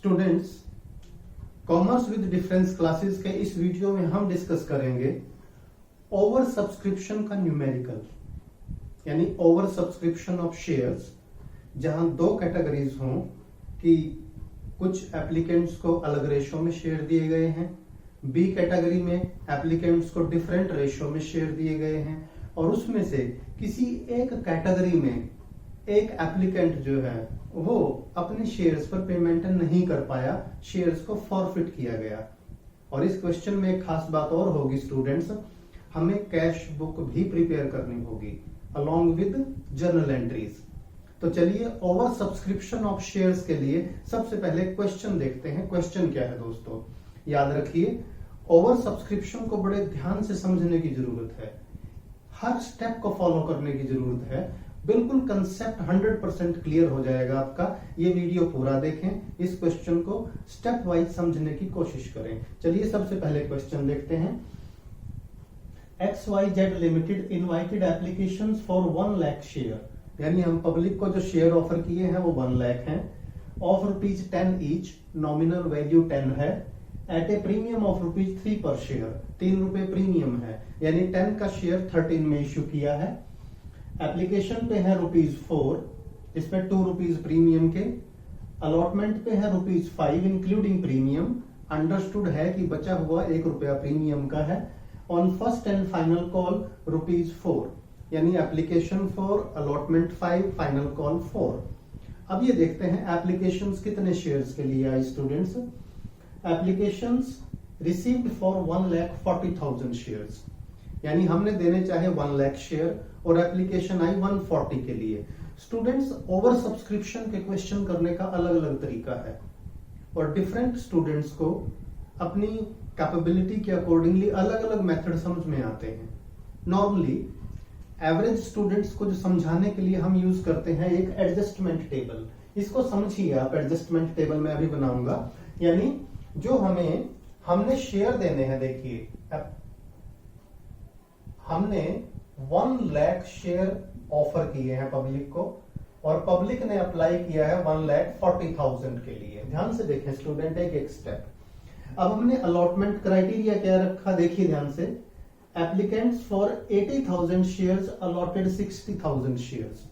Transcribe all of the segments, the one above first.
Students, commerce with difference classes के इस video में हम डिस्कस करेंगे ओवर सब्सक्रिप्शन का न्यूमेरिकल, यानी ओवर सब्सक्रिप्शन ऑफ शेयर्स, जहां दो कैटेगरीज हों कि कुछ एप्लीकेंट्स को अलग रेशो में शेयर दिए गए हैं, बी कैटेगरी में एप्लीकेंट्स को डिफरेंट रेशो में शेयर दिए गए हैं, और उसमें से किसी एक कैटेगरी में एक एप्लीकेंट जो है वो अपने शेयर्स पर पेमेंट नहीं कर पाया, शेयर्स को फॉरफिट किया गया। और इस क्वेश्चन में एक खास बात और होगी स्टूडेंट्स, हमें कैश बुक भी प्रिपेयर करनी होगी अलॉन्ग विद जर्नल एंट्रीज। तो चलिए ओवर सब्सक्रिप्शन ऑफ शेयर्स के लिए सबसे पहले क्वेश्चन देखते हैं। क्वेश्चन क्या है दोस्तों, याद रखिए ओवर सब्सक्रिप्शन को बड़े ध्यान से समझने की जरूरत है, हर स्टेप को फॉलो करने की जरूरत है, बिल्कुल कंसेप्ट 100% क्लियर हो जाएगा आपका। ये वीडियो पूरा देखें, इस क्वेश्चन को स्टेप वाइज समझने की कोशिश करें। चलिए सबसे पहले क्वेश्चन देखते हैं। XYZ limited invited applications for 1 lakh share, यानी हम पब्लिक को जो शेयर ऑफर किए हैं वो 1 लाख हैं, ऑफ ₹10 ईच, नॉमिनल वैल्यू 10 है, एट ए प्रीमियम ऑफ ₹3 पर शेयर, 3 रुपए प्रीमियम है, यानी 10 का शेयर 13 में इश्यू किया है। एप्लीकेशन पे है ₹4, इसमें 2 रुपीज प्रीमियम के, अलॉटमेंट पे है ₹5 इंक्लूडिंग प्रीमियम, अंडरस्टूड है कि बचा हुआ 1 रुपया प्रीमियम का है। On first and final call ₹4, यानी एप्लीकेशन 4, अलॉटमेंट 5, फाइनल कॉल 4। अब ये देखते हैं एप्लीकेशंस कितने शेयर्स के लिए आई students. Applications received for 1,40,000 shares, यानी हमने देने चाहे 1 लाख शेयर और एप्लीकेशन आई 140 के लिए। स्टूडेंट्स, ओवर सब्सक्रिप्शन के क्वेश्चन करने का अलग अलग तरीका है और डिफरेंट स्टूडेंट्स को अपनी कैपेबिलिटी के अकॉर्डिंगली अलग अलग मेथड समझ में आते हैं। नॉर्मली एवरेज स्टूडेंट्स को जो समझाने के लिए हम यूज करते हैं एक एडजस्टमेंट टेबल, इसको समझिए आप। एडजस्टमेंट टेबल मैं अभी बनाऊंगा, यानी जो हमने शेयर देने हैं, देखिए हमने 1 लाख शेयर ऑफर किए हैं पब्लिक को और पब्लिक ने अप्लाई किया है 1,40,000 के लिए। ध्यान से देखें स्टूडेंट, एक स्टेप। अब हमने अलॉटमेंट क्राइटेरिया क्या रखा, देखिए ध्यान से। Applicants for 80,000 shares allotted 60,000 shares,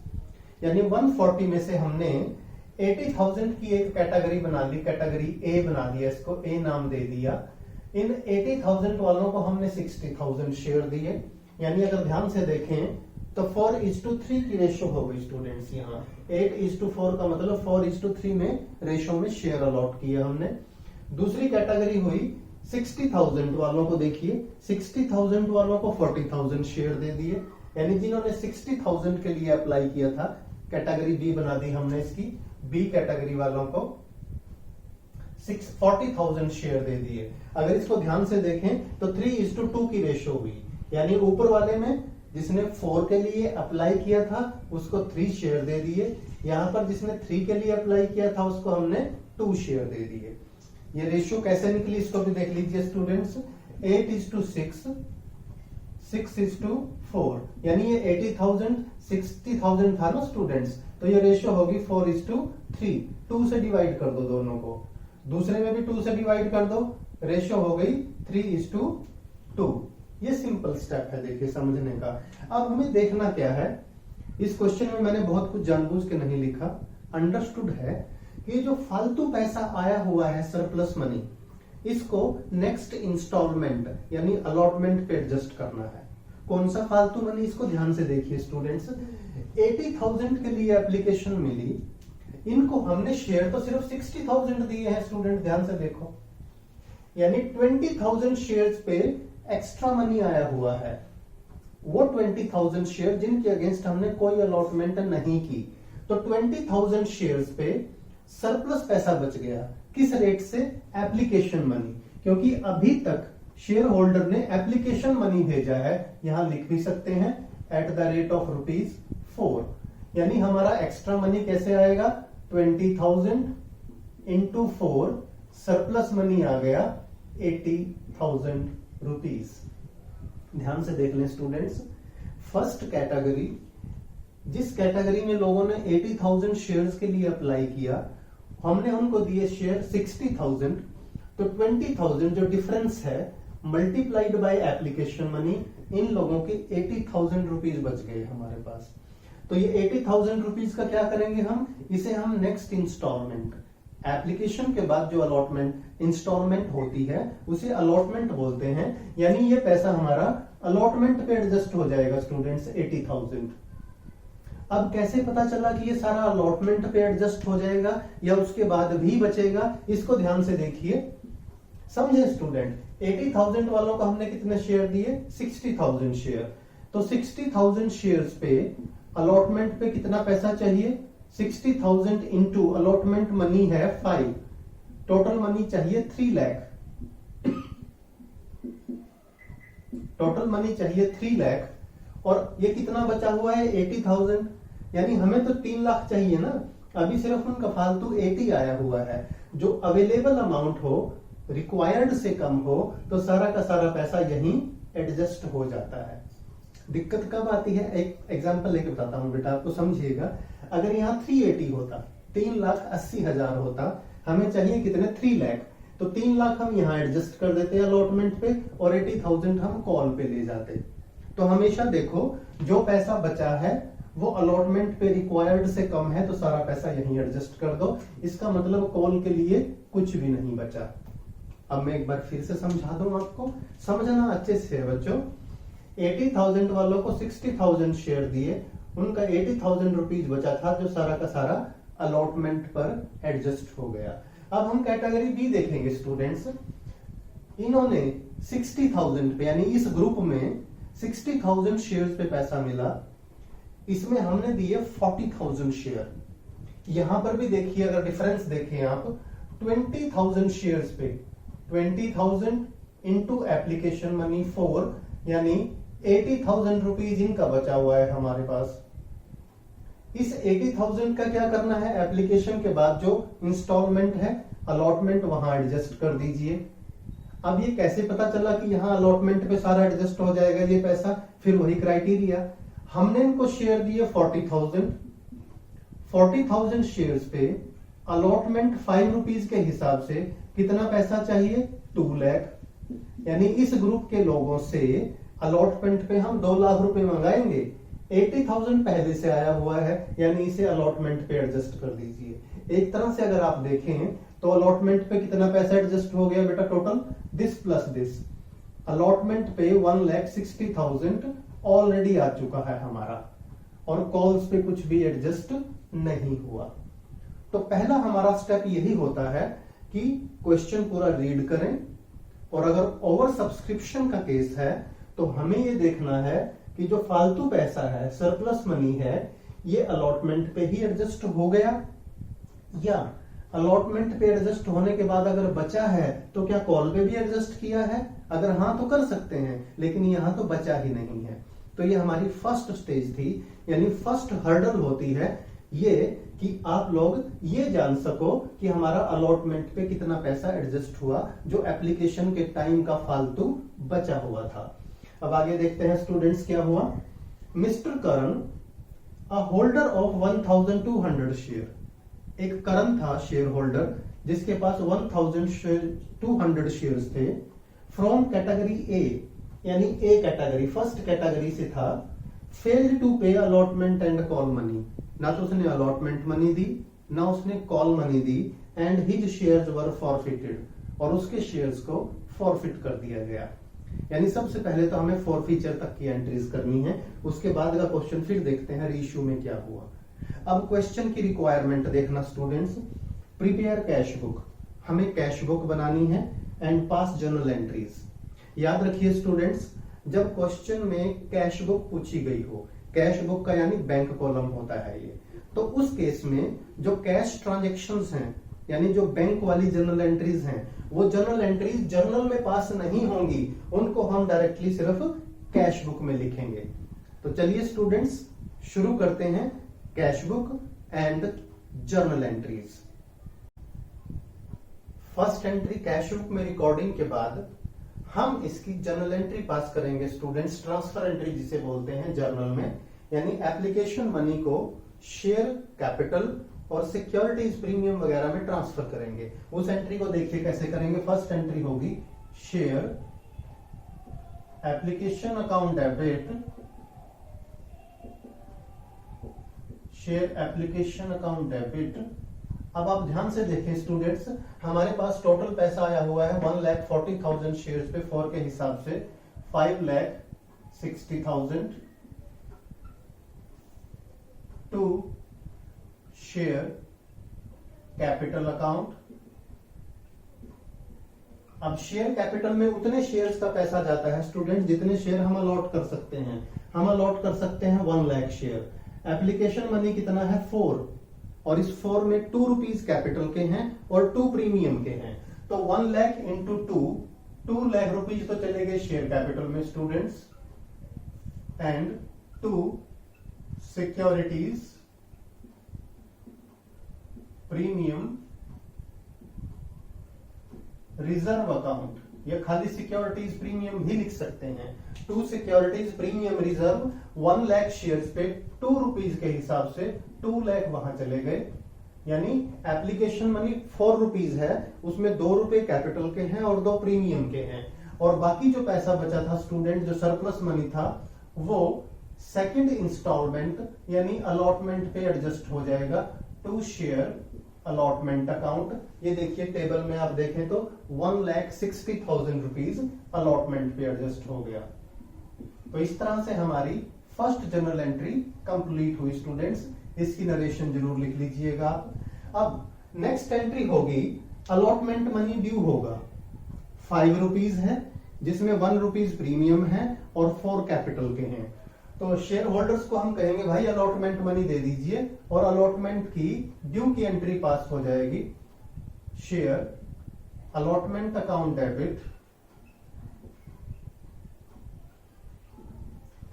यानी 140 में से हमने 80,000 की एक कैटेगरी बना ली, कैटेगरी ए बना दिया, इसको ए नाम दे दिया। इन 80,000 वालों को हमने 60,000 शेयर दिए, यानी अगर ध्यान से देखें तो 4:3 की रेशो हो गई स्टूडेंट्स। यहाँ 8:4 का मतलब 4:3 में रेशो में शेयर अलॉट किया हमने। दूसरी कैटेगरी हुई 60,000 वालों को, देखिए 60,000 वालों को 40,000 शेयर दे दिए, यानी जिन्होंने 60,000 के लिए अप्लाई किया था, कैटेगरी बी बना दी हमने इसकी, बी कैटेगरी वालों को 40,000 शेयर दे दिए। अगर इसको ध्यान से देखें तो 3:2 की रेशो हुई, यानी ऊपर वाले में जिसने 4 के लिए अप्लाई किया था उसको 3 शेयर दे दिए, यहां पर जिसने 3 के लिए अप्लाई किया था उसको हमने 2 शेयर दे दिए। ये रेशियो कैसे निकली इसको भी देख लीजिए स्टूडेंट्स। 8:6, 6:4, यानी ये 80,000 60,000 था ना स्टूडेंट्स, तो ये रेशियो होगी 4:3। 2 से डिवाइड कर दो दोनों को, दूसरे में भी 2 से डिवाइड कर दो, रेशियो हो गई 3:2। ये सिंपल स्टेप है देखिए समझने का। अब हमें देखना क्या है, इस क्वेश्चन में मैंने बहुत कुछ जानबूझ के नहीं लिखा, अंडरस्टूड है कि जो फालतू पैसा आया हुआ है सरप्लस मनी, इसको नेक्स्ट इंस्टॉलमेंट यानी अलॉटमेंट पे एडजस्ट करना है। कौन सा फालतू मनी, इसको ध्यान से देखिए स्टूडेंट्स। 80,000 के लिए एप्लीकेशन मिली, इनको हमने शेयर तो सिर्फ 60,000 दिए हैं स्टूडेंट, ध्यान से देखो, यानी 20,000 शेयर्स पे एक्स्ट्रा मनी आया हुआ है। वो 20,000 शेयर जिनके अगेंस्ट हमने कोई अलॉटमेंट नहीं की, तो 20,000 शेयर्स पे सरप्लस पैसा बच गया। किस रेट से, एप्लीकेशन मनी, क्योंकि अभी तक शेयर होल्डर ने एप्लीकेशन मनी भेजा है, यहां लिख भी सकते हैं ₹4, यानी हमारा एक्स्ट्रा मनी कैसे आएगा, 20,000 इंटू 4, सरप्लस मनी आ गया 80,000 रुपीज। ध्यान से देख लें स्टूडेंट्स, फर्स्ट कैटेगरी, जिस कैटेगरी में लोगों ने 80,000 शेयर्स के लिए अप्लाई किया, हमने उनको दिए शेयर 60,000, तो 20,000 जो डिफरेंस है मल्टीप्लाइड बाय एप्लीकेशन मनी, इन लोगों के 80,000 रुपीज बच गए हमारे पास। तो ये 80,000 रुपीज का क्या करेंगे हम, इसे हम नेक्स्ट इंस्टॉलमेंट, एप्लीकेशन के बाद जो अलॉटमेंट इंस्टॉलमेंट होती है उसे अलॉटमेंट बोलते हैं, यानी ये पैसा हमारा अलॉटमेंट पे एडजस्ट हो जाएगा स्टूडेंट्स 80,000। अब कैसे पता चला कि ये सारा अलॉटमेंट पे एडजस्ट हो जाएगा या उसके बाद भी बचेगा, इसको ध्यान से देखिए, समझे स्टूडेंट। 80,000 वालों को हमने कितने शेयर दिए, 60,000 शेयर, तो 60,000 शेयर्स पे अलॉटमेंट पे कितना पैसा चाहिए, 60,000 इंटू अलॉटमेंट मनी है 5, टोटल मनी चाहिए 3 लाख, टोटल मनी चाहिए 3 लाख, और ये कितना बचा हुआ है 80,000, यानी हमें तो 3 लाख चाहिए ना, अभी सिर्फ उनका फालतू 80 आया हुआ है। जो अवेलेबल अमाउंट हो, रिक्वायर्ड से कम हो, तो सारा का सारा पैसा यहीं एडजस्ट हो जाता है। दिक्कत कब आती है, एक एग्जांपल लेके बताता हूं बेटा, आपको समझिएगा। अगर यहाँ 380 होता, 3,80,000 होता, हमें चाहिए कितने 3 लाख, तो 3 लाख हम यहाँ एडजस्ट कर देते हैं अलॉटमेंट पे, और 80,000 हम कॉल पे ले जाते। तो हमेशा देखो जो पैसा बचा है वो अलॉटमेंट पे रिक्वायर्ड से कम है, तो सारा पैसा यहीं एडजस्ट कर दो, इसका मतलब कॉल के लिए कुछ भी नहीं बचा। अब मैं एक बार फिर से समझा दूं आपको, समझना अच्छे से बच्चों। 80,000 वालों को 60,000 शेयर दिए, उनका 80,000 रुपीज बचा था, जो सारा का सारा अलॉटमेंट पर एडजस्ट हो गया। अब हम कैटेगरी बी देखेंगे स्टूडेंट्स। इन्होंने 60,000 पे, यानी इस ग्रुप में 60,000 शेयर्स पे पैसा मिला, इसमें हमने दिए 40,000 शेयर। यहां पर भी देखिए, अगर डिफरेंस देखें आप, 20,000 शेयर्स पे 20,000 इंटू एप्लीकेशन मनी 4, यानी 80,000 रुपीज इनका बचा हुआ है हमारे पास। इस 80,000 का क्या करना है, एप्लीकेशन के बाद जो इंस्टॉलमेंट है, अलॉटमेंट वहां एडजस्ट कर दीजिए। अब ये कैसे पता चला कि यहाँ अलॉटमेंट पे सारा एडजस्ट हो जाएगा ये पैसा, फिर वही क्राइटेरिया, हमने इनको शेयर दिए 40,000, 40,000 शेयर्स पे अलॉटमेंट 5 रुपीज के हिसाब से कितना पैसा चाहिए, 2 लाख, यानी इस ग्रुप के लोगों से अलॉटमेंट पे हम 2 लाख रुपए मंगाएंगे। 80,000 पहले से आया हुआ है, यानी इसे अलॉटमेंट पे एडजस्ट कर दीजिए। एक तरह से अगर आप देखें तो अलॉटमेंट पे कितना पैसा एडजस्ट हो गया बेटा, total this plus this. Allotment पे 1,60,000 ऑलरेडी आ चुका है हमारा, और कॉल्स पे कुछ भी एडजस्ट नहीं हुआ। तो पहला हमारा स्टेप यही होता है कि क्वेश्चन पूरा रीड करें, और अगर ओवर सब्सक्रिप्शन का केस है तो हमें ये देखना है कि जो फालतू पैसा है, सरप्लस मनी है, ये अलॉटमेंट पे ही एडजस्ट हो गया, या अलॉटमेंट पे एडजस्ट होने के बाद अगर बचा है तो क्या कॉल पे भी एडजस्ट किया है, अगर हाँ तो कर सकते हैं, लेकिन यहां तो बचा ही नहीं है। तो ये हमारी फर्स्ट स्टेज थी, यानी फर्स्ट हर्डल होती है ये कि आप लोग ये जान सको कि हमारा अलॉटमेंट पे कितना पैसा एडजस्ट हुआ, जो एप्लीकेशन के टाइम का फालतू बचा हुआ था। अब आगे देखते हैं स्टूडेंट्स क्या हुआ। Mister Karan, a holder of 1,200 share, एक करण था शेयर होल्डर जिसके पास 1,200 शेयर्स थे, फ्रॉम कैटेगरी ए, यानी ए कैटेगरी, फर्स्ट कैटेगरी से था, फेल्ड टू पे अलॉटमेंट एंड कॉल मनी, ना तो उसने अलॉटमेंट मनी दी ना उसने call money the, and his shares were forfeited, और उसके शेयर्स को फॉरफिट कर दिया गया। यानी सबसे पहले तो हमें फॉरफीचर तक की एंट्रीज करनी है, उसके बाद का क्वेश्चन फिर देखते हैं रीइश्यू में क्या हुआ। अब क्वेश्चन की रिक्वायरमेंट देखना स्टूडेंट्स, प्रिपेयर कैश बुक, हमें कैश बुक बनानी है, एंड पास जर्नल एंट्रीज। याद रखिए स्टूडेंट्स, जब क्वेश्चन में कैश बुक पूछी गई हो, कैश बुक का यानी बैंक कॉलम होता है ये, तो उस केस में जो कैश ट्रांजेक्शन्स हैं, यानी जो बैंक वाली जर्नल एंट्रीज हैं, वो जर्नल एंट्रीज जर्नल में पास नहीं होंगी, उनको हम डायरेक्टली सिर्फ कैश बुक में लिखेंगे। तो चलिए स्टूडेंट्स शुरू करते हैं cash book and journal entries. First entry cash book में रिकॉर्डिंग के बाद हम इसकी जर्नल एंट्री पास करेंगे स्टूडेंट्स, ट्रांसफर एंट्री जिसे बोलते हैं जर्नल में, यानी एप्लीकेशन मनी को शेयर कैपिटल और सिक्योरिटीज प्रीमियम वगैरह में ट्रांसफर करेंगे। उस एंट्री को देखिए कैसे करेंगे। फर्स्ट एंट्री होगी share application account debit, share application account debit. अब आप ध्यान से देखें स्टूडेंट्स, हमारे पास टोटल पैसा आया हुआ है 1,40,000 शेयर्स पे 4 के हिसाब से 5,60,000 टू शेयर कैपिटल अकाउंट। अब शेयर कैपिटल में उतने शेयर्स का पैसा जाता है स्टूडेंट जितने शेयर हम अलॉट कर सकते हैं। हम अलॉट कर सकते हैं 1 लाख शेयर। एप्लीकेशन मनी कितना है 4, और इस 4 में 2 रुपीज कैपिटल के हैं और 2 प्रीमियम के हैं। तो 1 लाख इंटू 2 लाख रुपीज तो चले गए शेयर कैपिटल में students, and 2 securities premium reserve account, या खाली सिक्योरिटीज प्रीमियम भी लिख सकते हैं। 2 securities premium reserve 1 lakh shares पे 2 रुपीज के हिसाब से 2 लाख वहां चले गए। यानी एप्लीकेशन मनी 4 रुपीज है, उसमें 2 रुपए कैपिटल के हैं और 2 प्रीमियम के हैं, और बाकी जो पैसा बचा था स्टूडेंट, जो सरप्लस मनी था, वो सेकंड इंस्टॉलमेंट यानी अलॉटमेंट पे एडजस्ट हो जाएगा टू शेयर अलॉटमेंट अकाउंट। ये देखिए टेबल में आप देखें तो 1,60,000 रुपीज अलॉटमेंट पे एडजस्ट हो गया। तो इस तरह से हमारी फर्स्ट जनरल एंट्री कंप्लीट हुई स्टूडेंट्स। इसकी नरेशन जरूर लिख लीजिएगा। अब नेक्स्ट एंट्री होगी अलॉटमेंट मनी ड्यू होगा 5 रुपीज है, जिसमें 1 रुपीज प्रीमियम है और 4 कैपिटल के हैं। तो शेयर होल्डर्स को हम कहेंगे भाई अलॉटमेंट मनी दे दीजिए, और अलॉटमेंट की ड्यू की एंट्री पास हो जाएगी शेयर अलॉटमेंट अकाउंट डेबिट।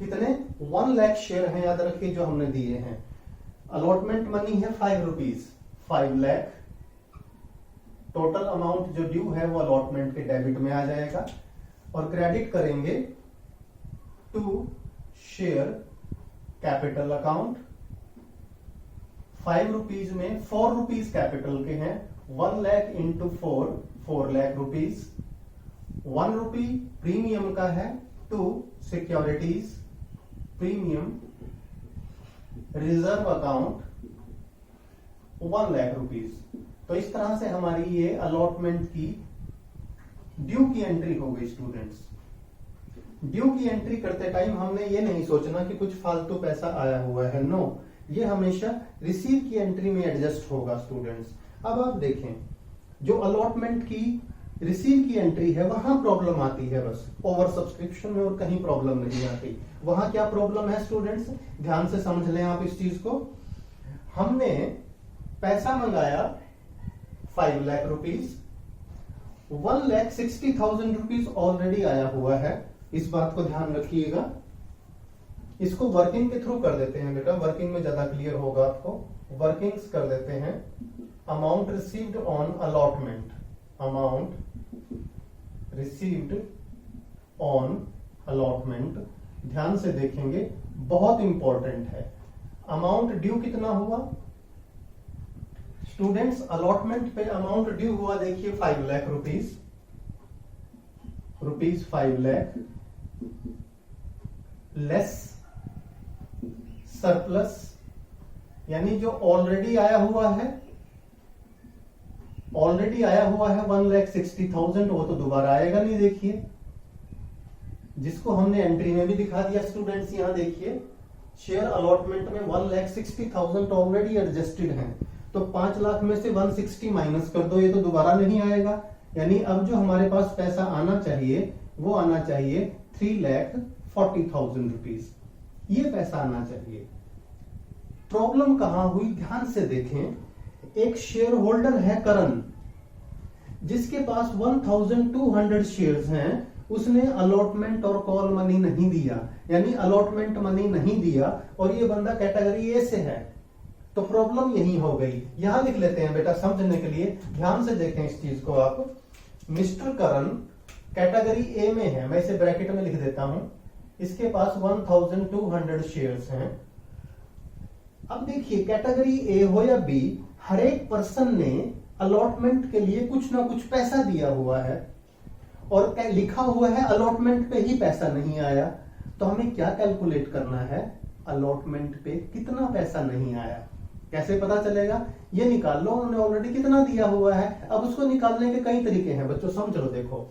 कितने 1 लाख शेयर हैं याद रखिए जो हमने दिए हैं। अलॉटमेंट मनी है 5 रुपीज, 5 लाख। टोटल अमाउंट जो ड्यू है वो अलॉटमेंट के डेबिट में आ जाएगा, और क्रेडिट करेंगे to share capital account. 5 rupees में 4 रुपीज कैपिटल के हैं, 1 lakh into 4 lakh rupees. 1 rupee premium का है, 2 securities premium reserve account 1 lakh rupees. तो इस तरह से हमारी ये अलॉटमेंट की ड्यू की एंट्री हो गई स्टूडेंट्स। ड्यू की एंट्री करते टाइम हमने ये नहीं सोचना कि कुछ फालतू पैसा आया हुआ है, नो, ये हमेशा रिसीव की एंट्री में एडजस्ट होगा स्टूडेंट्स। अब आप देखें जो अलॉटमेंट की रिसीव की एंट्री है वहां प्रॉब्लम आती है बस, ओवर सब्सक्रिप्शन में और कहीं प्रॉब्लम नहीं आती। वहां क्या प्रॉब्लम है स्टूडेंट्स, ध्यान से समझ लें आप इस चीज को। हमने पैसा मंगाया 5 लाख रुपीज, 1,60,000 रुपीज ऑलरेडी आया हुआ है, इस बात को ध्यान रखिएगा। इसको वर्किंग के थ्रू कर देते हैं बेटा, वर्किंग में ज्यादा क्लियर होगा आपको। वर्किंग्स कर देते हैं amount received on allotment, amount received on allotment. ध्यान से देखेंगे बहुत इंपॉर्टेंट है। अमाउंट ड्यू कितना हुआ स्टूडेंट्स, अलॉटमेंट पे अमाउंट ड्यू हुआ देखिए 5 lakh rupees, 5 lakh less surplus, यानी जो ऑलरेडी आया हुआ है 1,60,000, वो तो दोबारा आएगा नहीं। देखिए जिसको हमने एंट्री में भी दिखा दिया स्टूडेंट्स, यहां देखिए शेयर अलॉटमेंट में 1,60,000 ऑलरेडी एडजस्टेड हैं, तो 5 लाख में से 160 माइनस कर दो, ये तो दोबारा नहीं आएगा। यानी अब जो हमारे पास पैसा आना चाहिए वो आना चाहिए 3,40,000 रुपीज, ये पैसा आना चाहिए। प्रॉब्लम कहां हुई ध्यान से देखें। एक शेयर होल्डर है करण, जिसके पास 1,200 शेयर्स हैं, उसने अलॉटमेंट और कॉल मनी नहीं दिया, यानी अलॉटमेंट मनी नहीं दिया, और ये बंदा कैटेगरी ए से है। तो प्रॉब्लम यही हो गई। यहां लिख लेते हैं बेटा समझने के लिए, ध्यान से देखें इस चीज को आप। मिस्टर करण कैटेगरी ए में है, मैं इसे ब्रैकेट में लिख देता हूं। इसके पास 1,200 शेयर्स हैं। अब देखिए कैटेगरी ए हो या बी, हर एक पर्सन ने अलॉटमेंट के लिए कुछ ना कुछ पैसा दिया हुआ है और लिखा हुआ है अलॉटमेंट पे ही पैसा नहीं आया, तो हमें क्या कैलकुलेट करना है, अलॉटमेंट पे कितना पैसा नहीं आया। कैसे पता चलेगा, ये निकाल लो, उन्होंने ऑलरेडी कितना दिया हुआ है। अब उसको निकालने के कई तरीके हैं बच्चों, समझ लो। देखो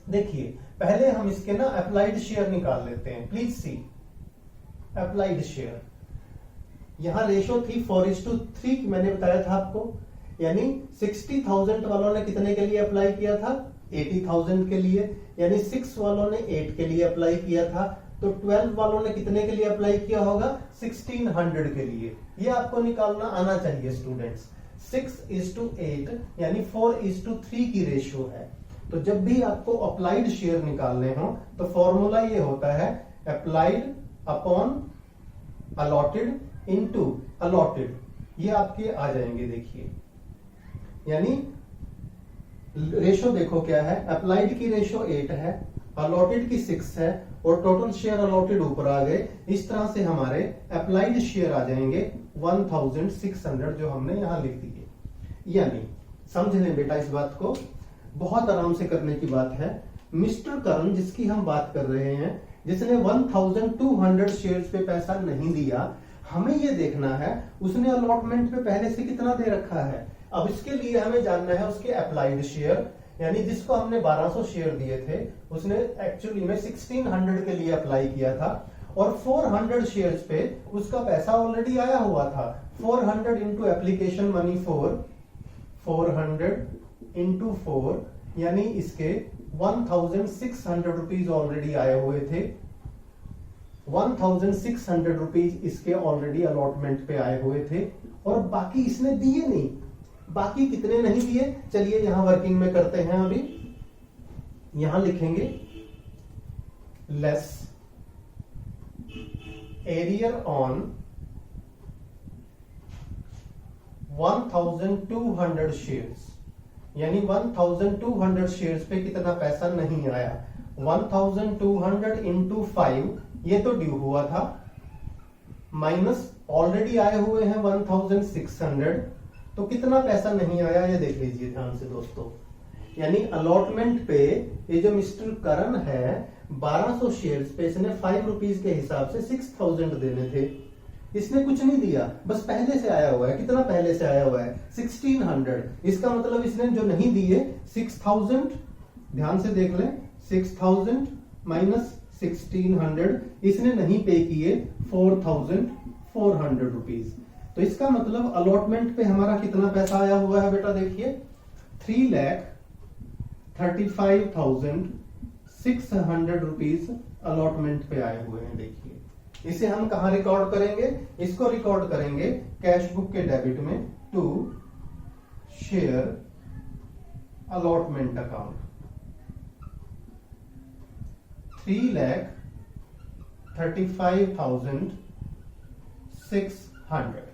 देखिए, पहले हम इसके ना अप्लाइड शेयर निकाल लेते हैं। प्लीज सी अप्लाइड शेयर, यहां रेशो थी 4:3 मैंने बताया था आपको, यानी 60,000 वालों ने कितने के लिए अप्लाई किया था, 80,000 के लिए, यानी 6 वालों ने 8 के लिए अप्लाई किया था, तो 12 वालों ने कितने के लिए अप्लाई किया होगा, 1600 के लिए। ये आपको निकालना आना चाहिए स्टूडेंट्स। 6:8 यानी 4:3 की रेशियो है। तो जब भी आपको अप्लाइड शेयर निकालने हो तो फॉर्मूला ये होता है applied upon allotted into allotted, ये आपके आ जाएंगे। देखिए, यानी रेशो देखो क्या है, अप्लाइड की रेशो 8 है, अलॉटेड की 6 है, और टोटल शेयर अलॉटेड ऊपर आ गए। इस तरह से हमारे अप्लाइड शेयर आ जाएंगे 1600, जो हमने यहां लिख दिए। यानी समझ लें बेटा इस बात को, बहुत आराम से करने की बात है। मिस्टर करण जिसकी हम बात कर रहे हैं, जिसने 1200 शेयर्स पे पैसा नहीं दिया, हमें ये देखना है उसने अलॉटमेंट पे पहले से कितना दे रखा है। अब इसके लिए हमें जानना है उसके अप्लाइड शेयर, यानी जिसको हमने 1200 शेयर दिए थे, उसने एक्चुअली में 1600 के लिए अप्लाई किया था, और 400 शेयर्स पे उसका पैसा ऑलरेडी आया हुआ था। 400 इंटू एप्लीकेशन मनी 400 इंटू 4, यानी इसके 1600 रुपीज ऑलरेडी आए हुए थे। 1600 रुपीज इसके ऑलरेडी अलॉटमेंट पे आए हुए थे, और बाकी इसने दिए नहीं। बाकी कितने नहीं दिए, चलिए यहां वर्किंग में करते हैं। अभी यहां लिखेंगे लेस एरियर ऑन 1200 शेयर्स, यानी 1200 शेयर्स पे कितना पैसा नहीं आया। 1200 इंटू 5, ये तो ड्यू हुआ था, माइनस ऑलरेडी आए हुए हैं 1600, तो कितना पैसा नहीं आया ये देख लीजिए ध्यान से दोस्तों। यानी अलॉटमेंट पे ये जो मिस्टर करण है 1200 शेयर्स पे इसने 5 रुपीज के हिसाब से 6000 देने थे, इसने कुछ नहीं दिया, बस पहले से आया हुआ है। कितना पहले से आया हुआ है, 1600। इसका मतलब इसने जो नहीं दिए 6000, ध्यान से देख लें, 6000 माइनस 1600, इसने नहीं पे किए 4400 रुपीज। तो इसका मतलब अलॉटमेंट पे हमारा कितना पैसा आया हुआ है बेटा, देखिए 3,35,600 रुपीज अलॉटमेंट पे आए हुए हैं। देखिए, इसे हम कहां रिकॉर्ड करेंगे, इसको रिकॉर्ड करेंगे कैश बुक के डेबिट में, टू शेयर अलॉटमेंट अकाउंट। 3,35,600।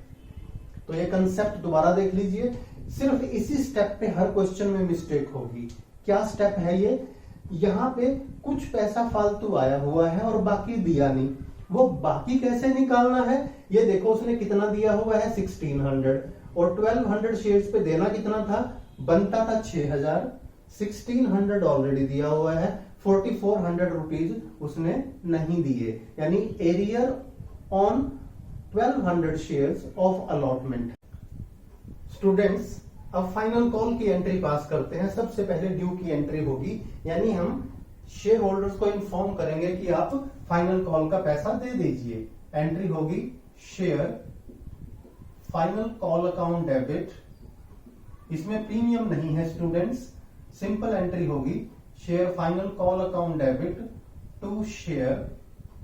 तो ये कंसेप्ट दोबारा देख लीजिए, सिर्फ इसी स्टेप पे हर क्वेश्चन में मिस्टेक होगी। क्या स्टेप है ये, यहां पे कुछ पैसा फालतू आया हुआ है और बाकी दिया नहीं, वो बाकी कैसे निकालना है, ये देखो उसने कितना दिया हुआ है 1600, और 1200 शेयर्स पे देना कितना था, बनता था 6000, 1600 ऑलरेडी दिया हुआ है, 4400 रुपीज उसने नहीं दिए, यानी arrear on 1200 shares of allotment. Students, अब फाइनल कॉल की एंट्री पास करते हैं। सबसे पहले ड्यू की एंट्री होगी, यानी हम शेयर होल्डर्स को इन्फॉर्म करेंगे कि आप फाइनल कॉल का पैसा दे दीजिए। एंट्री होगी share final call account debit, इसमें प्रीमियम नहीं है स्टूडेंट्स, सिंपल एंट्री होगी share final call account debit to share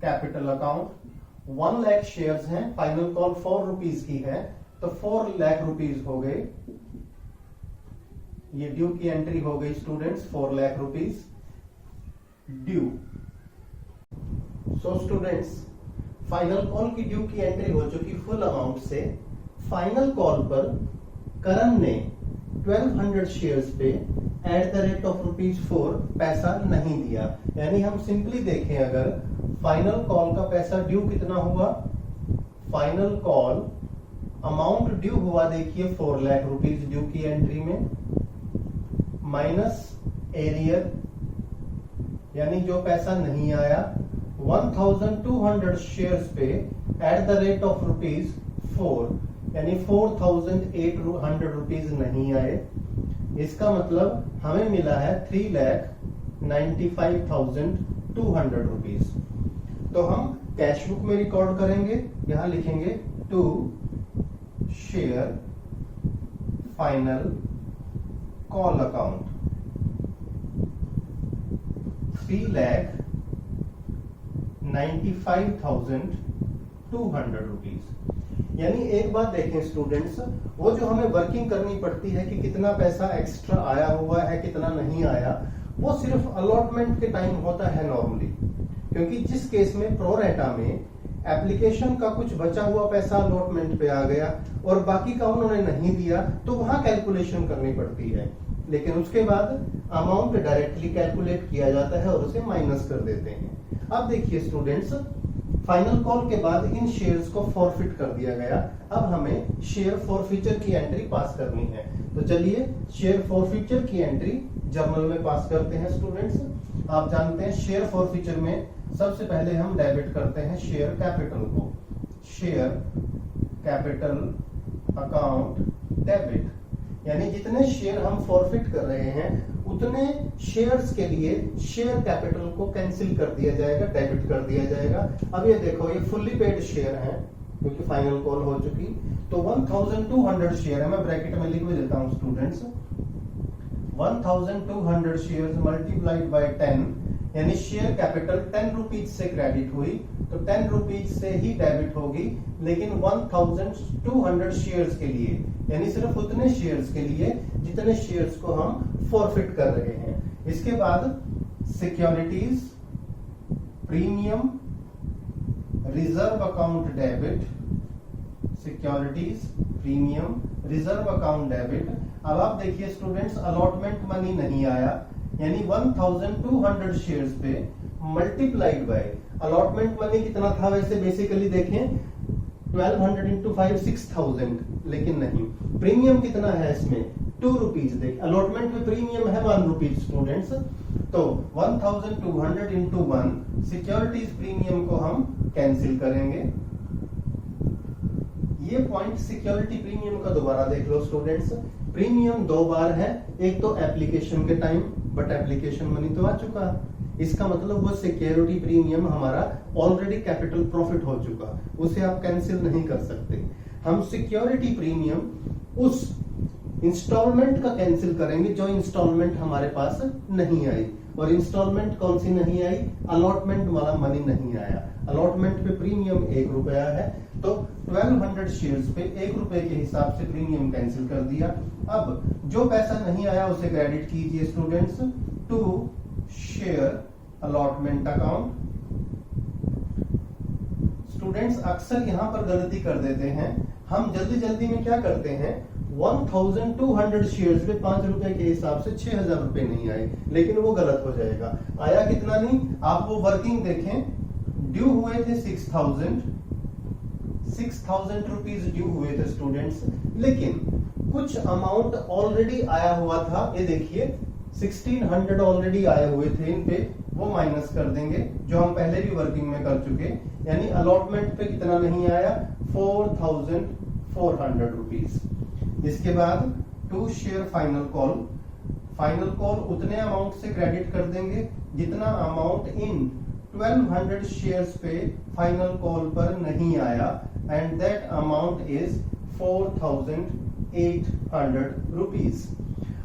capital account. 1 lakh shares हैं, फाइनल कॉल 4 रुपीज की है, तो 4 लाख रुपीज हो गए। ये ड्यू की एंट्री हो गई students, 4 lakh rupees due. So students, final call की ड्यू की एंट्री हो चुकी फुल अमाउंट से। फाइनल कॉल पर करण ने 1200 शेयर्स पे @4 पैसा नहीं दिया, यानी हम सिंपली देखें अगर फाइनल कॉल का पैसा ड्यू कितना हुआ, फाइनल कॉल अमाउंट ड्यू हुआ देखिए 4 लाख रुपीज ड्यू की एंट्री में, माइनस एरियर यानी जो पैसा नहीं आया 1200 शेयर्स पे एट द रेट ऑफ ₹4 यानी 4800 रुपीज नहीं आए। इसका मतलब हमें मिला है 3,95,200 रुपीज। तो हम कैश बुक में रिकॉर्ड करेंगे, यहां लिखेंगे to share final call account 3,95,200 rupees. यानी एक बात देखें स्टूडेंट्स, वो जो हमें वर्किंग करनी पड़ती है कि कितना पैसा एक्स्ट्रा आया हुआ है कितना नहीं आया, वो सिर्फ अलॉटमेंट के टाइम होता है नॉर्मली। क्योंकि जिस केस में प्रोरेटा में एप्लीकेशन का कुछ बचा हुआ पैसा अलॉटमेंट पे आ गया और बाकी का उन्होंने नहीं दिया, तो वहां कैलकुलेशन करनी पड़ती है। लेकिन उसके बाद अमाउंट डायरेक्टली कैलकुलेट किया जाता है और उसे माइनस कर देते हैं। अब देखिए स्टूडेंट्स, फाइनल कॉल के बाद इन शेयर्स को फॉरफिट कर दिया गया। अब हमें शेयर फॉरफीचर की एंट्री पास करनी है। तो चलिए शेयर फॉरफीचर की एंट्री जर्नल में पास करते हैं स्टूडेंट्स। आप जानते हैं शेयर फॉरफीचर में सबसे पहले हम डेबिट करते हैं शेयर कैपिटल को। शेयर कैपिटल अकाउंट डेबिट, यानी जितने शेयर हम फॉरफिट कर रहे हैं उतने शेयर्स के लिए शेयर कैपिटल को कैंसिल कर दिया जाएगा, डेबिट कर दिया जाएगा। अब ये देखो, ये फुल्ली पेड शेयर हैं क्योंकि फाइनल कॉल हो चुकी। तो 1200 शेयर है, मैं ब्रैकेट में लिख भी देता हूं स्टूडेंट्स। 1200 शेयर्स मल्टीप्लाइड बाय 10, यानी शेयर कैपिटल 10 रुपीज से क्रेडिट हुई तो 10 रुपीज से ही डेबिट होगी। लेकिन 1200 शेयर्स के लिए, यानी सिर्फ उतने शेयर्स के लिए जितने शेयर्स को हम फॉरफिट कर रहे हैं। इसके बाद securities premium reserve account debit, securities premium reserve account debit. अब आप देखिए स्टूडेंट्स, अलॉटमेंट मनी नहीं आया, यानी 1200 शेयर्स पे मल्टीप्लाइड बाय अलॉटमेंट मनी कितना था, वैसे बेसिकली देखें 1200 इंटू 5 6000, लेकिन नहीं। प्रीमियम कितना है इसमें 2 रुपीज। देख, अलॉटमेंट में प्रीमियम है 1 रुपीज स्टूडेंट्स। तो 1200 इंटू 1 सिक्योरिटीज प्रीमियम को हम कैंसिल करेंगे। ये पॉइंट सिक्योरिटी प्रीमियम का दोबारा देख लो स्टूडेंट्स। प्रीमियम 2 बार है, एक तो एप्लीकेशन के टाइम, बट एप्लीकेशन मनी तो आ चुका। इसका मतलब वो सिक्योरिटी प्रीमियम हमारा ऑलरेडी कैपिटल प्रॉफिट हो चुका, उसे आप कैंसिल नहीं कर सकते। हम सिक्योरिटी प्रीमियम उस इंस्टॉलमेंट का कैंसिल करेंगे जो इंस्टॉलमेंट हमारे पास नहीं आई। और इंस्टॉलमेंट कौन सी नहीं आई? अलॉटमेंट वाला मनी नहीं आया। अलॉटमेंट पे प्रीमियम 1 रुपया है, तो 1200 शेयर्स पे 1 रुपए के हिसाब से प्रीमियम कैंसिल कर दिया। अब जो पैसा नहीं आया उसे क्रेडिट कीजिए students to share allotment account. Students अक्सर यहां पर गलती कर देते हैं, हम जल्दी जल्दी में क्या करते हैं, 1200 शेयर्स पे 5 रुपए के हिसाब से 6000 रुपए नहीं आए, लेकिन वो गलत हो जाएगा। आया कितना नहीं, आप वो वर्किंग देखें, ड्यू हुए थे 6000 रुपीज ड्यू हुए थे स्टूडेंट्स, लेकिन कुछ अमाउंट ऑलरेडी आया हुआ था। ये देखिए 1600 ऑलरेडी आए हुए थे, इन पे वो माइनस कर देंगे जो हम पहले भी वर्किंग में कर चुके। यानी अलॉटमेंट पे कितना नहीं आया, 4400 रुपीज। इसके बाद to share final call, final call उतने अमाउंट से क्रेडिट कर देंगे जितना अमाउंट इन 1200 शेयर्स पे फाइनल कॉल पर नहीं आया, and that amount is 4800 rupees.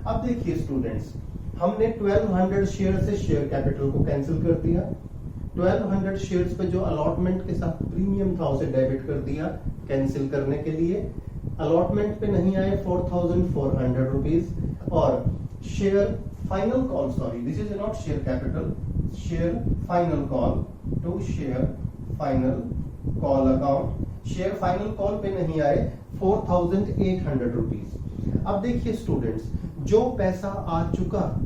अब देखिए स्टूडेंट्स, हमने 1200 शेयर से शेयर कैपिटल को कैंसिल कर दिया। 1200 शेयर्स पे जो अलॉटमेंट के साथ प्रीमियम था उसे डेबिट कर दिया कैंसिल करने के लिए। अलॉटमेंट पे नहीं आए 4400 रुपीज। और share final call, sorry this is not share capital, share final call to share final call account. Share final call पे नहीं आए 4800 रुपीज। अब देखिए स्टूडेंट्स, जो पैसा आ चुका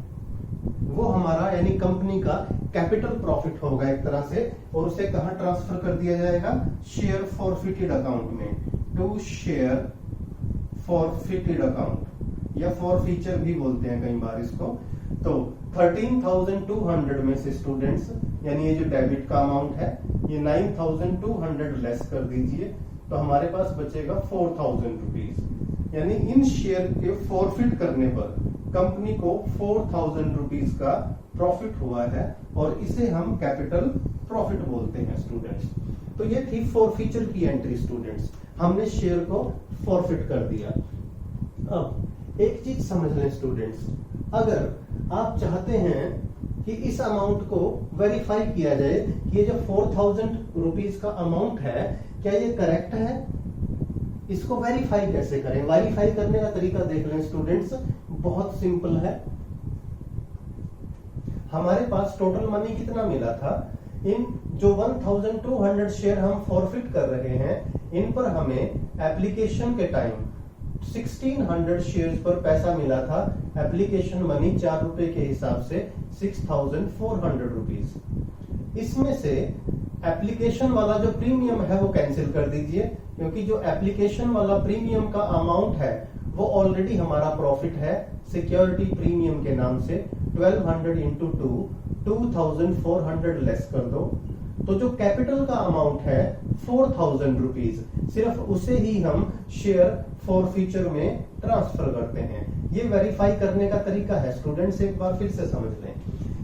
वो हमारा यानी कंपनी का कैपिटल प्रॉफिट होगा एक तरह से, और उसे कहां ट्रांसफर कर दिया जाएगा, शेयर फॉरफिटेड अकाउंट में। टू शेयर फॉरफिटेड अकाउंट या फॉरफीचर भी बोलते हैं कई बार इसको। तो 13,200 में से स्टूडेंट्स यानी ये जो डेबिट का अमाउंट है ये 9,200 लेस कर दीजिए तो हमारे पास बचेगा 4,000 रुपीज। यानी इन शेयर के फॉरफिट करने पर कंपनी को 4,000 रुपीज का प्रॉफिट हुआ है और इसे हम कैपिटल प्रॉफिट बोलते हैं स्टूडेंट्स। तो ये थी फॉरफीचर की एंट्री स्टूडेंट्स, हमने शेयर को फॉरफिट कर दिया। अब एक चीज समझ लें स्टूडेंट्स, अगर आप चाहते हैं कि इस अमाउंट को वेरीफाई किया जाए कि ये जो 4,000 रुपीज का अमाउंट है क्या ये करेक्ट है, इसको वेरीफाई कैसे करें? वेरीफाई करने का तरीका देख लें स्टूडेंट्स, बहुत सिंपल है। हमारे पास टोटल मनी कितना मिला था, इन जो 1,200 शेयर हम फॉरफिट कर रहे हैं इन पर हमें एप्लीकेशन के टाइम 1,600 शेयर्स पर पैसा मिला था। एप्लीकेशन मनी 4 रुपए के हिसाब से 6,400 रुपीज। इसमें से एप्लीकेशन वाला जो प्रीमियम है वो कैंसिल कर दीजिए, क्योंकि जो एप्लीकेशन वाला प्रीमियम का अमाउंट है वो ऑलरेडी हमारा प्रॉफिट है सिक्योरिटी प्रीमियम के नाम से। 1,200 इंटू 2,400 लेस कर दो तो जो कैपिटल का अमाउंट है 4,000 रुपीज, सिर्फ उसे ही हम शेयर फॉरफीचर में ट्रांसफर करते हैं। ये वेरीफाई करने का तरीका है स्टूडेंट्स, एक बार फिर से समझ लें।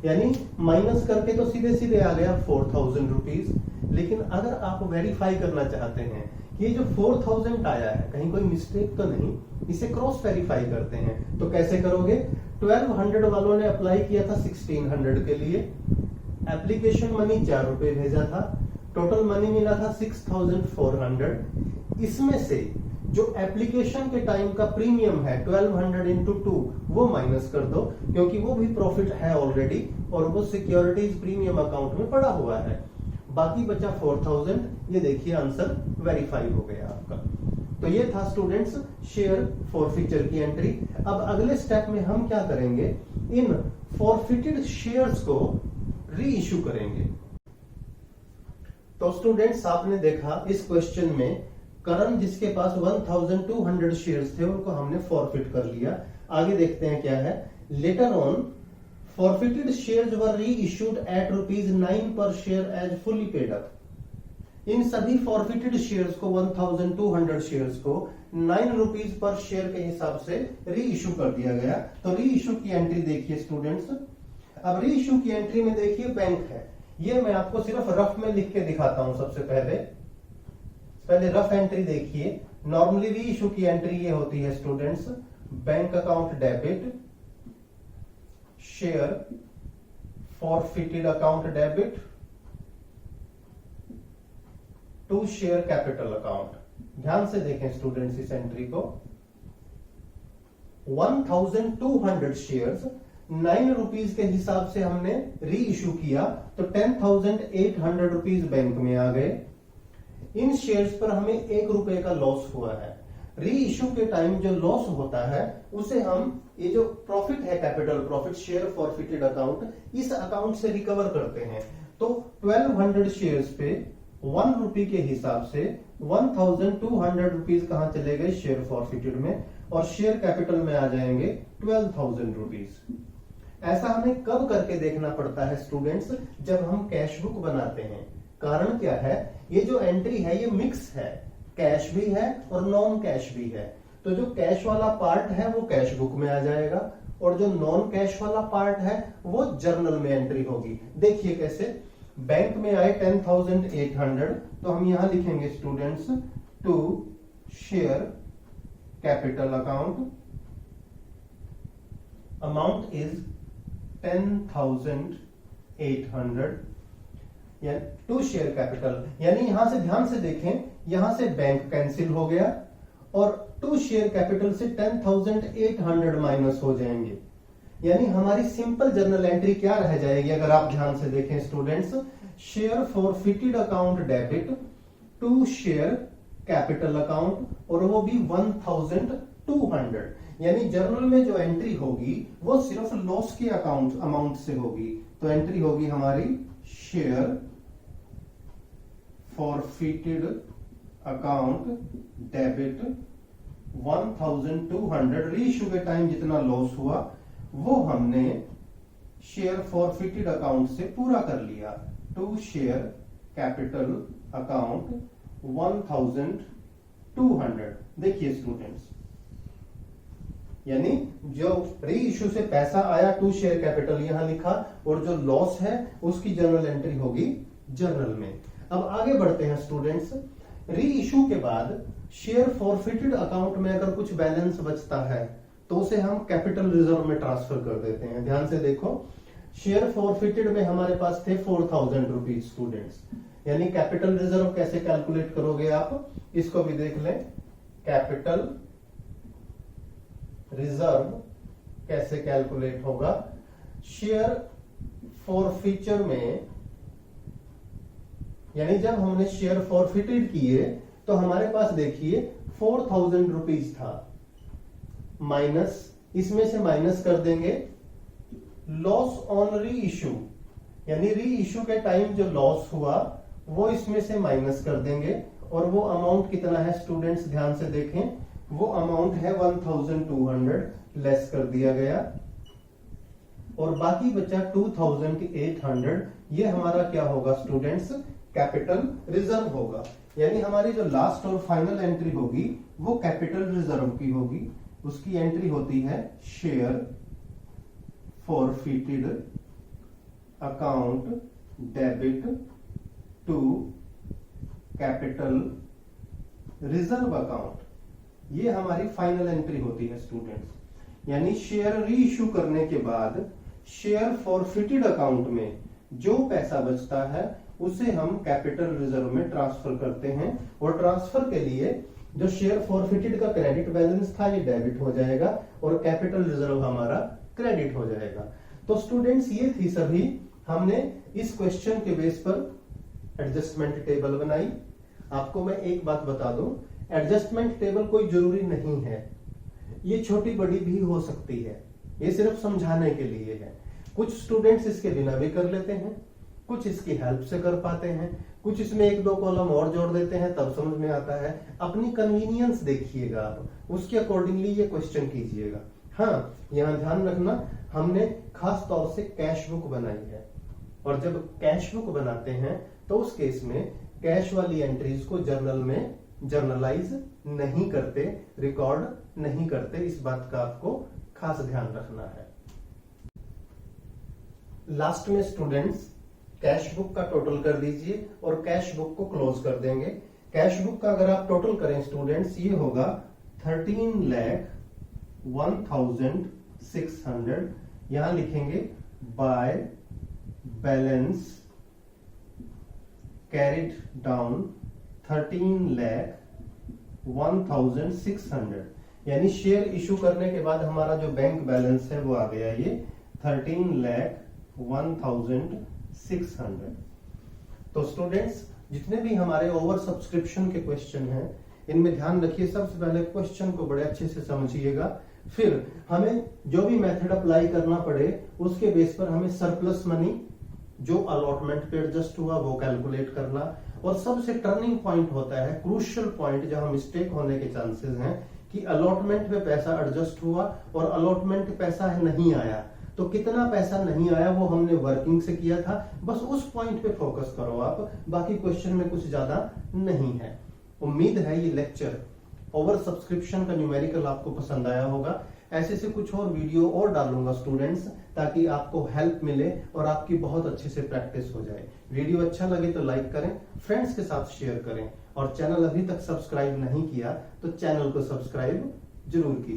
यानी माइनस करके तो सीधे सीधे आ गया 4,000 रुपीज, लेकिन अगर आप वेरीफाई करना चाहते हैं कि ये जो 4,000 आया है कहीं कोई मिस्टेक तो नहीं, इसे क्रॉस वेरीफाई करते हैं। तो कैसे करोगे? 1,200 वालों ने अप्लाई किया था 1,600 के लिए, एप्लीकेशन मनी 4 रुपए भेजा था, टोटल मनी मिला था 6,400। इसमें से जो एप्लीकेशन के टाइम का प्रीमियम है 1,200 इंटू 2 वो माइनस कर दो, क्योंकि वो भी प्रॉफिट है ऑलरेडी और वो सिक्योरिटीज प्रीमियम अकाउंट में पड़ा हुआ है। बाकी बचा 4,000। ये देखिए आंसर वेरीफाई हो गया आपका। तो ये था स्टूडेंट्स शेयर फॉरफीचर की एंट्री। अब अगले स्टेप में हम क्या करेंगे, इन फॉरफिटेड शेयर्स को री इश्यू करेंगे। तो स्टूडेंट्स आपने देखा इस क्वेश्चन में करण जिसके पास 1,200 शेयर्स थे उनको हमने फॉरफिट कर लिया। आगे देखते हैं क्या है। Later on forfeited shares were reissued at ₹9 per share as fully paid up. इन सभी फॉरफिटेड शेयर्स को 1,200 शेयर्स को 9 रुपीज पर शेयर के हिसाब से री इश्यू कर दिया गया। तो री इश्यू की एंट्री देखिए स्टूडेंट्स। अब री इश्यू की एंट्री में देखिए बैंक है, ये मैं आपको सिर्फ रफ में लिख के दिखाता हूं। सबसे पहले रफ एंट्री देखिए। नॉर्मली री इश्यू की एंट्री ये होती है students, bank account debit, share forfeited account debit to share capital account. ध्यान से देखें स्टूडेंट्स इस एंट्री को। 1,200 शेयर्स 9 रुपीज के हिसाब से हमने री इश्यू किया तो 10,800 रुपीज बैंक में आ गए। इन शेयर्स पर हमें 1 रुपए का लॉस हुआ है। री इश्यू के टाइम जो लॉस होता है उसे हम ये जो प्रॉफिट है capital profit share forfeited account, इस अकाउंट से रिकवर करते हैं। तो 1,200 शेयर्स पे 1 रुपए के हिसाब से 1,200 रुपीज कहां चले गए शेयर फॉरफिटेड में, और शेयर कैपिटल में आ जाएंगे 12,000 रुपीज। ऐसा हमें कब करके देखना पड़ता है स्टूडेंट्स, जब हम कैश बुक बनाते हैं। कारण क्या है, ये जो एंट्री है ये मिक्स है, कैश भी है और नॉन कैश भी है। तो जो कैश वाला पार्ट है वो कैश बुक में आ जाएगा और जो नॉन कैश वाला पार्ट है वो जर्नल में एंट्री होगी। देखिए कैसे, बैंक में आए 10,800 तो हम यहां लिखेंगे students to share capital account, amount is 10,800 to share capital. यानी यहां से ध्यान से देखें, यहां से बैंक कैंसिल हो गया और टू शेयर कैपिटल से 10,800 माइनस हो जाएंगे। यानी हमारी सिंपल जर्नल एंट्री क्या रह जाएगी अगर आप ध्यान से देखें students, share forfeited account debit to share capital account, और वो भी 1,200। यानी जर्नल में जो एंट्री होगी वो सिर्फ लॉस के अमाउंट से होगी। तो एंट्री होगी हमारी शेयर फॉरफिटेड अकाउंट डेबिट 1200। री इशू के टाइम जितना लॉस हुआ वो हमने शेयर फॉरफिटेड अकाउंट से पूरा कर लिया। To share capital account 1200। देखिए स्टूडेंट्स, यानी जो री इशू से पैसा आया टू शेयर कैपिटल यहां लिखा, और जो लॉस है उसकी जर्नल एंट्री होगी जर्नल में। अब आगे बढ़ते हैं स्टूडेंट्स। री इशू के बाद शेयर फॉरफिटेड अकाउंट में अगर कुछ बैलेंस बचता है तो उसे हम कैपिटल रिजर्व में ट्रांसफर कर देते हैं। ध्यान से देखो, शेयर फॉरफिटेड में हमारे पास थे 4000 रुपीज स्टूडेंट्स, यानी कैपिटल रिजर्व कैसे कैलकुलेट करोगे आप, इसको भी देख लें। कैपिटल रिजर्व कैसे कैलकुलेट होगा, शेयर फॉरफीचर में, यानी जब हमने शेयर फॉरफिटेड किए तो हमारे पास देखिए 4000 रुपीज था, माइनस, इसमें से माइनस कर देंगे लॉस ऑन री इशू, यानी री इशू के टाइम जो लॉस हुआ वो इसमें से माइनस कर देंगे, और वो अमाउंट कितना है स्टूडेंट्स, ध्यान से देखें, वो अमाउंट है 1200, लेस कर दिया गया, और बाकी बचा 2800। ये हमारा क्या होगा स्टूडेंट्स, कैपिटल रिजर्व होगा। यानी हमारी जो लास्ट और फाइनल एंट्री होगी वो कैपिटल रिजर्व की होगी। उसकी एंट्री होती है share forfeited account debit to capital reserve account. ये हमारी फाइनल एंट्री होती है स्टूडेंट्स। यानी शेयर री इशू करने के बाद शेयर फॉरफिटेड अकाउंट में जो पैसा बचता है उसे हम कैपिटल रिजर्व में ट्रांसफर करते हैं, और ट्रांसफर के लिए जो शेयर फॉरफिटेड का क्रेडिट बैलेंस था ये डेबिट हो जाएगा और कैपिटल रिजर्व हमारा क्रेडिट हो जाएगा। तो स्टूडेंट्स ये थी सभी, हमने इस क्वेश्चन के बेस पर एडजस्टमेंट टेबल बनाई। आपको मैं एक बात बता दूं, एडजस्टमेंट टेबल कोई जरूरी नहीं है, ये छोटी बड़ी भी हो सकती है, ये सिर्फ समझाने के लिए है। कुछ स्टूडेंट्स इसके बिना भी कर लेते हैं, कुछ इसकी हेल्प से कर पाते हैं, कुछ इसमें एक दो कॉलम और जोड़ देते हैं तब समझ में आता है। अपनी कन्वीनियंस देखिएगा आप, उसके अकॉर्डिंगली ये क्वेश्चन कीजिएगा। हाँ, यहां ध्यान रखना, हमने खास तौर से कैश बुक बनाई है, और जब कैश बुक बनाते हैं तो उस केस में कैश वाली एंट्रीज को जर्नल में जर्नलाइज नहीं करते, रिकॉर्ड नहीं करते। इस बात का आपको खास ध्यान रखना है। लास्ट में स्टूडेंट्स कैश बुक का टोटल कर दीजिए और कैश बुक को क्लोज कर देंगे। कैश बुक का अगर आप टोटल करें स्टूडेंट्स, ये होगा 13,01,600। यहां लिखेंगे बाय बैलेंस कैरिड डाउन 13,01,600, यानी शेयर इशू करने के बाद हमारा जो बैंक बैलेंस है वो आ गया ये 13,01,600। तो स्टूडेंट्स जितने भी हमारे ओवर सब्सक्रिप्शन के क्वेश्चन हैं इनमें ध्यान रखिए, सबसे पहले क्वेश्चन को बड़े अच्छे से समझिएगा, फिर हमें जो भी मेथड अप्लाई करना पड़े उसके बेस पर हमें सरप्लस मनी जो अलॉटमेंट पे एडजस्ट हुआ वो कैलकुलेट करना, और सबसे टर्निंग पॉइंट होता है, क्रूशियल पॉइंट जहां मिस्टेक होने के चांसेस हैं कि अलॉटमेंट पे पैसा एडजस्ट हुआ और अलॉटमेंट पैसा नहीं आया, तो कितना पैसा नहीं आया वो हमने वर्किंग से किया था, बस उस पॉइंट पे फोकस करो आप, बाकी क्वेश्चन में कुछ ज्यादा नहीं है। उम्मीद है ये लेक्चर ओवर सब्सक्रिप्शन का न्यूमेरिकल आपको पसंद आया होगा। ऐसे से कुछ और वीडियो और डालूंगा स्टूडेंट्स, ताकि आपको हेल्प मिले और आपकी बहुत अच्छे से प्रैक्टिस हो जाए। वीडियो अच्छा लगे तो लाइक करें, फ्रेंड्स के साथ शेयर करें, और चैनल अभी तक सब्सक्राइब नहीं किया तो चैनल को सब्सक्राइब जरूर कीजिए।